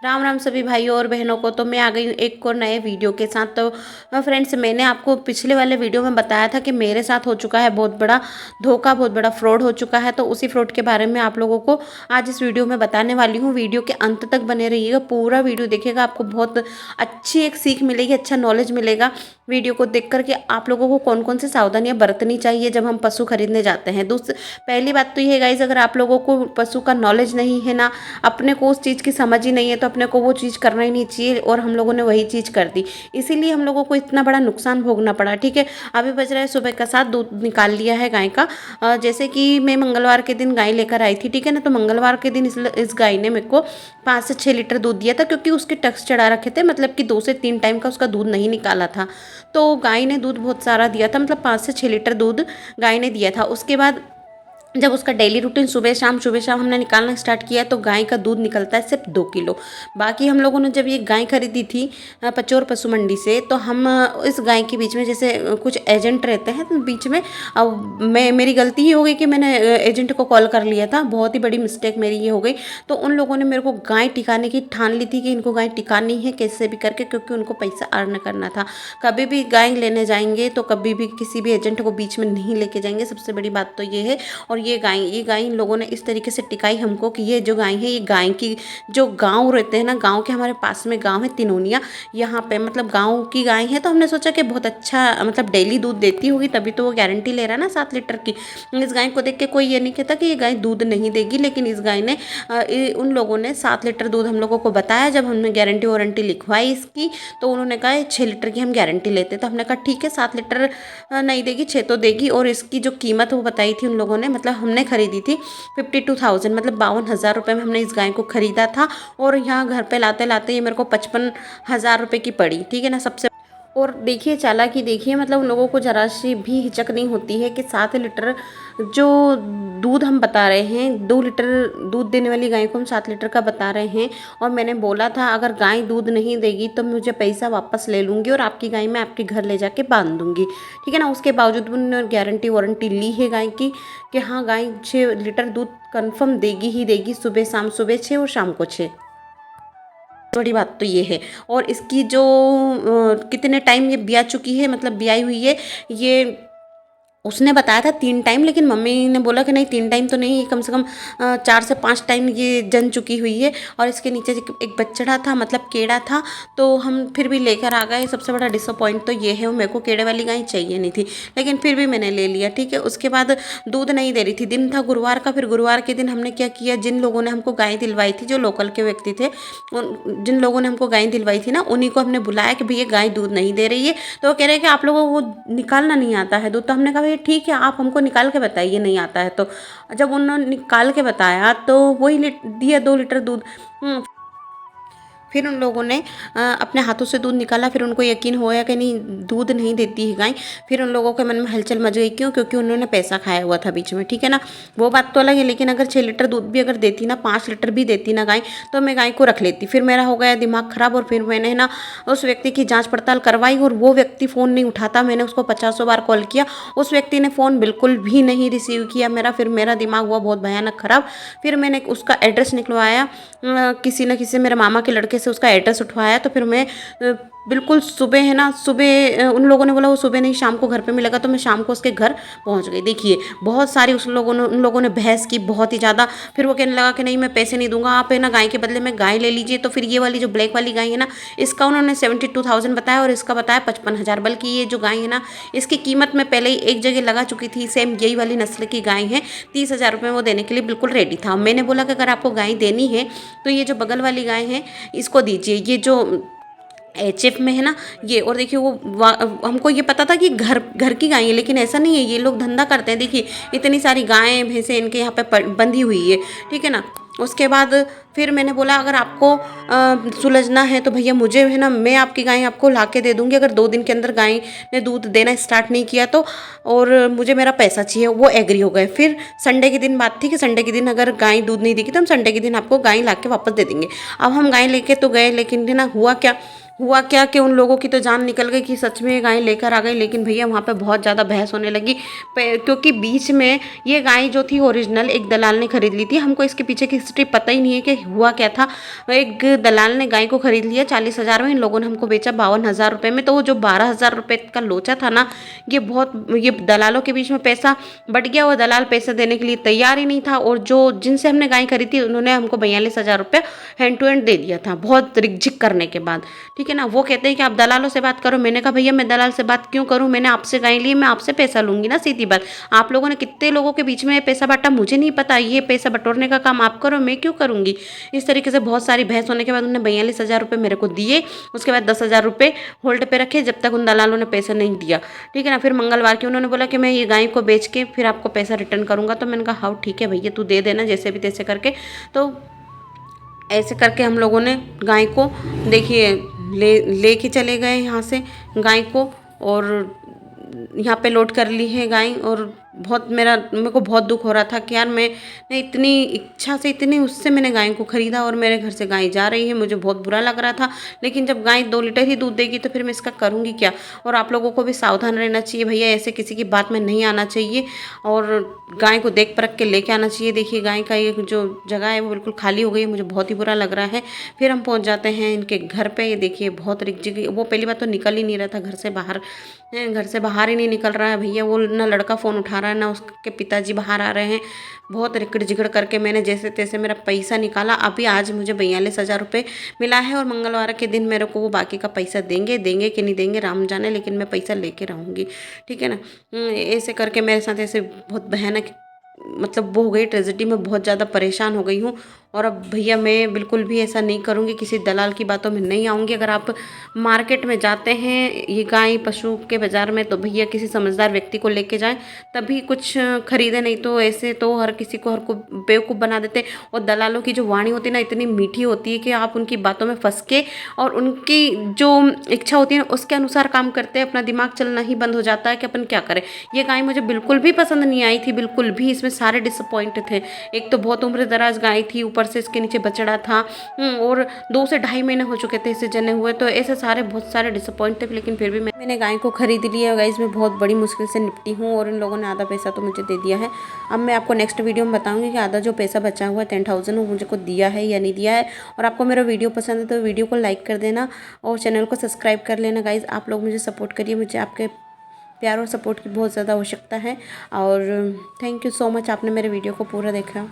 राम राम सभी भाइयों और बहनों को। तो मैं आ गई हूँ एक और नए वीडियो के साथ। तो फ्रेंड्स, मैंने आपको पिछले वाले वीडियो में बताया था कि मेरे साथ हो चुका है बहुत बड़ा धोखा, बहुत बड़ा फ्रॉड हो चुका है। तो उसी फ्रॉड के बारे में आप लोगों को आज इस वीडियो में बताने वाली हूँ। वीडियो के अंत तक बने रहिएगा, पूरा वीडियो देखिएगा, आपको बहुत अच्छी एक सीख मिलेगी, अच्छा नॉलेज मिलेगा। वीडियो को देख करके आप लोगों को कौन कौन सी सावधानियां बरतनी चाहिए जब हम पशु खरीदने जाते हैं। पहली बात तो ये है गाइज, अगर आप लोगों को पशु का नॉलेज नहीं है ना, अपने को उस चीज़ की समझ ही नहीं है, तो अपने को वो चीज़ करना ही नहीं चाहिए। और हम लोगों ने वही चीज़ कर दी, इसीलिए हम लोगों को इतना बड़ा नुकसान भोगना पड़ा। ठीक है, अभी बज रहा है सुबह का 7, दूध निकाल लिया है गाय का। जैसे कि मैं मंगलवार के दिन गाय लेकर आई थी, ठीक है ना। तो मंगलवार के दिन इस गाय ने मेरे को 5 से 6 लीटर दूध दिया था, क्योंकि उसके टक्स चढ़ा रखे थे, मतलब कि 2 से 3 टाइम का उसका दूध नहीं निकाला था। तो गाय ने दूध बहुत सारा दिया था, मतलब 5 से 6 लीटर दूध गाय ने दिया था। उसके बाद जब उसका डेली रूटीन सुबह शाम हमने निकालना स्टार्ट किया, तो गाय का दूध निकलता है सिर्फ 2 किलो। बाकी हम लोगों ने जब ये गाय खरीदी थी पचोर पशु मंडी से, तो हम इस गाय के बीच में जैसे कुछ एजेंट रहते हैं, तो बीच में अब मेरी गलती ही हो गई कि मैंने एजेंट को कॉल कर लिया था। बहुत ही बड़ी मिस्टेक मेरी ये हो गई। तो उन लोगों ने मेरे को गाय टिकाने की ठान ली थी कि इनको गाय टिकानी है कैसे भी करके, क्योंकि उनको पैसा अर्न करना था। कभी भी गाय लेने जाएंगे तो कभी भी किसी भी एजेंट को बीच में नहीं लेके जाएंगे, सबसे बड़ी बात तो ये है। और ये गाय इन लोगों ने इस तरीके से टिकाई हमको कि ये जो गाय है, ये गाय की जो गांव रहते हैं ना, गांव के हमारे पास में गांव है तिनोनिया, यहाँ पे मतलब गांव की गाय है। तो हमने सोचा कि बहुत अच्छा मतलब डेली दूध देती होगी, तभी तो वो गारंटी ले रहा है ना 7 लीटर की। इस गाय को देख के कोई ये नहीं कहता कि ये गाय दूध नहीं देगी, लेकिन इस गाय ने उन लोगों ने 7 लीटर दूध हम लोगों को बताया। जब हमने गारंटी वारंटी लिखवाई इसकी, तो उन्होंने कहा 6 लीटर की हम गारंटी लेते। तो हमने कहा ठीक है, 7 लीटर नहीं देगी, 6 तो देगी। और इसकी जो कीमत वो बताई थी उन लोगों ने, मतलब हमने खरीदी थी 52,000, मतलब 52,000 रुपये में हमने इस गाय को खरीदा था। और यहाँ घर पे लाते लाते ये मेरे को 55,000 रुपये की पड़ी, ठीक है ना। सबसे और देखिए चालाकी देखिए, मतलब उन लोगों को जरा सी भी हिचक नहीं होती है कि 7 लीटर जो दूध हम बता रहे हैं, 2 लीटर दूध देने वाली गाय को हम 7 लीटर का बता रहे हैं। और मैंने बोला था अगर गाय दूध नहीं देगी तो मुझे पैसा वापस ले लूँगी और आपकी गाय मैं आपके घर ले जाके बांध दूँगी, ठीक है ना। उसके बावजूद भी उन्होंने गारंटी वारंटी ली है गाय की कि हाँ गाय 6 लीटर दूध कन्फर्म देगी ही देगी, सुबह शाम, सुबह 6 और शाम को 6। बड़ी बात तो ये है। और इसकी जो कितने टाइम ये ब्याह चुकी है, मतलब ब्याई हुई है ये, उसने बताया था 3 टाइम, लेकिन मम्मी ने बोला कि नहीं 3 टाइम तो नहीं, कम से कम 4 से 5 टाइम ये जन चुकी हुई है। और इसके नीचे एक बच्चड़ा था, मतलब केड़ा था। तो हम फिर भी लेकर आ गए। सबसे बड़ा डिसअपॉइंट तो ये है, मेरे को केड़े वाली गाय चाहिए नहीं थी, लेकिन फिर भी मैंने ले लिया, ठीक है। उसके बाद दूध नहीं दे रही थी, दिन था गुरुवार का। फिर गुरुवार के दिन हमने क्या किया, जिन लोगों ने हमको गाय दिलवाई थी, जो लोकल के व्यक्ति थे, जिन लोगों ने हमको गाय दिलवाई थी ना, उन्हीं को हमने बुलाया कि भैया गाय दूध नहीं दे रही है। तो वो कह रहे हैं कि आप लोगों को निकालना नहीं आता है दूध। तो हमने कहा भैया ठीक है, आप हमको निकाल के बताइए नहीं आता है तो। जब उन्होंने निकाल के बताया तो वही दिया 2 लीटर दूध। फिर उन लोगों ने अपने हाथों से दूध निकाला। फिर उनको यकीन होया कि नहीं दूध नहीं देती है गाय। फिर उन लोगों के मन में हलचल मच गई, क्यों? क्योंकि उन्होंने पैसा खाया हुआ था बीच में, ठीक है ना। वो बात तो अलग है, लेकिन अगर 6 लीटर दूध भी अगर देती ना, 5 लीटर भी देती ना गाय, तो मैं गाय को रख लेती। फिर मेरा हो गया दिमाग खराब, और फिर मैंने ना उस व्यक्ति की जाँच पड़ताल करवाई, और वो व्यक्ति फ़ोन नहीं उठाता। मैंने उसको 50 बार कॉल किया, उस व्यक्ति ने फ़ोन बिल्कुल भी नहीं रिसीव किया मेरा। फिर मेरा दिमाग हुआ बहुत भयानक ख़राब। फिर मैंने उसका एड्रेस निकलवाया, किसी न किसी मेरे मामा के लड़के से उसका एड्रेस उठवाया। तो फिर मैं बिल्कुल सुबह है ना, सुबह उन लोगों ने बोला वो सुबह नहीं शाम को घर पे मिलेगा, तो मैं शाम को उसके घर पहुंच गई। देखिए बहुत सारी उन लोगों ने बहस की बहुत ही ज़्यादा। फिर वो कहने लगा कि नहीं मैं पैसे नहीं दूंगा, आप है ना गाय के बदले में गाय ले लीजिए। तो फिर ये वाली जो ब्लैक वाली गाय है ना, इसका उन्होंने 72,000 बताया, और इसका बताया 55,000। बल्कि ये जो गाय है ना, इसकी कीमत मैं पहले ही एक जगह लगा चुकी थी, सेम यही वाली नस्ल की गाय है। 30,000 रुपये वो देने के लिए बिल्कुल रेडी था। मैंने बोला कि अगर आपको गाय देनी है तो ये जो बगल वाली गाय है इसको दीजिए, ये जो एचएफ में है ना ये। और देखिए हमको ये पता था कि घर घर की गाय है, लेकिन ऐसा नहीं है, ये लोग धंधा करते हैं। देखिए इतनी सारी गायें भैंसें इनके यहाँ पे बंधी हुई है, ठीक है ना। उसके बाद फिर मैंने बोला अगर आपको सुलझना है तो भैया मुझे है ना, मैं आपकी गाय आपको ला के दे दूँगी, अगर 2 दिन के अंदर गाय ने दूध देना स्टार्ट नहीं किया तो, और मुझे मेरा पैसा चाहिए। वो एग्री हो गए। फिर संडे के दिन बात थी कि संडे के दिन अगर गाय दूध नहीं देगी तो हम संडे के दिन आपको गाय ला के वापस दे देंगे। अब हम गाय लेके तो गए, लेकिन है ना हुआ क्या, हुआ क्या कि उन लोगों की तो जान निकल गई कि सच में ये गाय लेकर आ गई, लेकिन भैया वहाँ पे बहुत ज़्यादा बहस होने लगी क्योंकि बीच में ये गाय जो थी ओरिजिनल एक दलाल ने खरीद ली थी। हमको इसके पीछे की हिस्ट्री पता ही नहीं है कि हुआ क्या था। एक दलाल ने गाय को खरीद लिया 40,000 में, इन लोगों ने हमको बेचा 52,000 रुपये में। तो वो जो 12,000 रुपये का लोचा था ना, ये दलालों के बीच में पैसा बट गया। वो दलाल पैसे देने के लिए तैयार ही नहीं था, और जो जिनसे हमने गाय खरीदी उन्होंने हमको 42,000 रुपये हैंड टू हैंड दे दिया था, बहुत रिकझिक करने के बाद। ठीक है ना। वो कहते हैं कि आप दलालों से बात करो। मैंने कहा भैया मैं दलाल से बात क्यों करूं, मैंने आपसे गाय ली, मैं आपसे पैसा लूंगी ना, सीधी बात। आप लोगों ने कितने लोगों के बीच में पैसा बांटा मुझे नहीं पता, ये पैसा बटोरने का काम आप करो, मैं क्यों करूंगी। इस तरीके से बहुत सारी बहस होने के बाद उन्होंने 42,000 रुपये मेरे को दिए। उसके बाद 10,000 रुपये होल्ड पे रखे जब तक उन दलालों ने पैसा नहीं दिया। ठीक है ना। फिर मंगलवार की उन्होंने बोला कि मैं ये गाय को बेच के फिर आपको पैसा रिटर्न करूंगा। तो मैंने कहा हाँ ठीक है भैया, तू दे देना जैसे भी तैसे करके। तो ऐसे करके हम लोगों ने गाय को देखिए लेके चले गए यहाँ से गाय को, और यहाँ पे लोड कर ली है गाय। और बहुत मेरे को बहुत दुख हो रहा था कि यार मैं इतनी इच्छा से इतनी उससे मैंने गाय को ख़रीदा और मेरे घर से गाय जा रही है, मुझे बहुत बुरा लग रहा था। लेकिन जब गाय 2 लीटर ही दूध देगी तो फिर मैं इसका करूँगी क्या। और आप लोगों को भी सावधान रहना चाहिए भैया, ऐसे किसी की बात में नहीं आना चाहिए और गाय को देख परख के लेके आना चाहिए। देखिए गाय का ये जो जगह है वो बिल्कुल खाली हो गई है, मुझे बहुत ही बुरा लग रहा है। फिर हम पहुँच जाते हैं इनके घर पर। ये देखिए बहुत रिक्जी, वो पहली बात तो निकल ही नहीं रहा था घर से बाहर, घर से बाहर ही नहीं निकल रहा है भैया। वो ना लड़का फ़ोन उठा रहा है ना उसके पिताजी बाहर आ रहे हैं। बहुत रिकड़ जिगड़ करके मैंने जैसे तैसे मेरा पैसा निकाला। अभी आज मुझे 42,000 रुपये मिला है, और मंगलवार के दिन मेरे को वो बाकी का पैसा देंगे कि नहीं देंगे राम जाने, लेकिन मैं पैसा लेके रहूँगी। ठीक है ना। ऐसे करके मेरे साथ ऐसे बहुत भयानक मतलब वो हो गई ट्रेजेडी में, बहुत ज़्यादा परेशान हो गई हूँ। और अब भैया मैं बिल्कुल भी ऐसा नहीं करूँगी, किसी दलाल की बातों में नहीं आऊँगी। अगर आप मार्केट में जाते हैं ये गाय पशु के बाज़ार में तो भैया किसी समझदार व्यक्ति को लेके जाएं, तभी कुछ खरीदें, नहीं तो ऐसे तो हर किसी को बेवकूफ़ बना देते हैं। और दलालों की जो वाणी होती है ना इतनी मीठी होती है कि आप उनकी बातों में फंस के और उनकी जो इच्छा होती है उसके अनुसार काम करते हैं, अपना दिमाग चलना ही बंद हो जाता है कि अपन क्या करें। ये गाय मुझे बिल्कुल भी पसंद नहीं आई थी, बिल्कुल भी। इसमें सारे डिसअपॉइंट थे। एक तो बहुत उम्र दराज गाय थी, ऊपर से इसके नीचे बछड़ा था, और 2 से ढाई महीने हो चुके थे इसे जने हुए। तो ऐसे सारे बहुत सारे डिसअपॉइंट थे, लेकिन फिर भी मैंने गाय को खरीद लिया। गाइस मैं बहुत बड़ी मुश्किल से निपटी हूँ, और इन लोगों ने आधा पैसा तो मुझे दे दिया है। अब मैं आपको नेक्स्ट वीडियो में बताऊंगी कि आधा जो पैसा बचा हुआ है 10,000 वो मुझे को दिया है या नहीं दिया है। और आपको मेरा वीडियो पसंद है तो वीडियो को लाइक कर देना और चैनल को सब्सक्राइब कर लेना। गाइस आप लोग मुझे सपोर्ट करिए, मुझे आपके प्यार और सपोर्ट की बहुत ज़्यादा आवश्यकता है। और थैंक यू सो मच, आपने मेरे वीडियो को पूरा देखा।